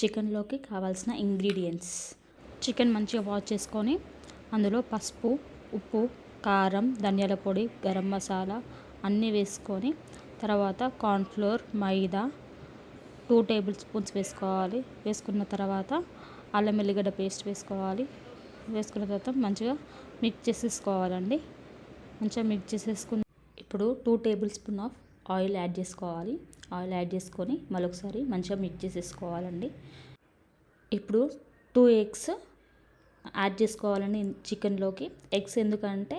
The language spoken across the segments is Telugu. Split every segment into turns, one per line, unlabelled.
చికెన్లోకి కావాల్సిన ఇంగ్రీడియంట్స్. చికెన్ మంచిగా వాష్ చేసుకొని అందులో పసుపు, ఉప్పు, కారం, ధనియాల పొడి, గరం మసాలా అన్నీ వేసుకొని తర్వాత కార్న్ఫ్లోర్, మైదా 2 టేబుల్ స్పూన్స్ వేసుకోవాలి. వేసుకున్న తర్వాత అల్లం వెల్లిగడ్డ పేస్ట్ వేసుకోవాలి. వేసుకున్న తర్వాత మంచిగా మిక్స్ చేసేసుకోవాలండి. మంచిగా మిక్స్ చేసేసుకుని ఇప్పుడు 2 table spoon of oil add చేసుకోవాలి. ఆయిల్ యాడ్ చేసుకొని మరొకసారి మంచిగా మిక్స్ చేసేసుకోవాలండి. ఇప్పుడు 2 ఎగ్స్ యాడ్ చేసుకోవాలండి చికెన్లోకి. ఎగ్స్ ఎందుకంటే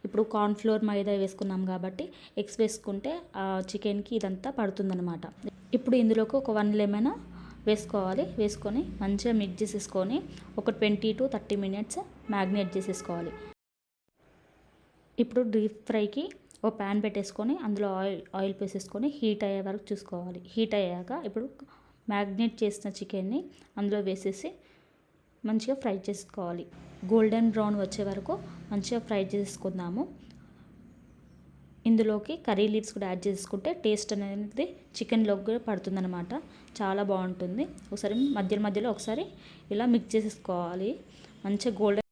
ఇప్పుడు కార్న్ఫ్లోర్, మైదా వేసుకున్నాం కాబట్టి ఎగ్స్ వేసుకుంటే ఆ చికెన్కి ఇదంతా పడుతుందన్నమాట. ఇప్పుడు ఇందులోకి ఒక 1 లెమన్ వేసుకోవాలి. వేసుకొని మంచిగా మిక్స్ చేసేసుకొని ఒక 20 to 30 మినిట్స్ మ్యాగ్నేట్ చేసేసుకోవాలి. ఇప్పుడు డీప్ ఫ్రైకి ఒక ప్యాన్ పెట్టేసుకొని అందులో ఆయిల్ వేసేసుకొని హీట్ అయ్యే వరకు చూసుకోవాలి. హీట్ అయ్యాక ఇప్పుడు మ్యాగ్నేట్ చేసిన చికెన్ని అందులో వేసేసి మంచిగా ఫ్రై చేసుకోవాలి. గోల్డెన్ బ్రౌన్ వచ్చే వరకు మంచిగా ఫ్రై చేసుకుందాము. ఇందులోకి కర్రీ లీవ్స్ కూడా యాడ్ చేసుకుంటే టేస్ట్ అనేది చికెన్లోకి కూడా పడుతుందన్నమాట. చాలా బాగుంటుంది. ఒకసారి మధ్యలో ఒకసారి ఇలా మిక్స్ చేసేసుకోవాలి. మంచిగా గోల్డెన్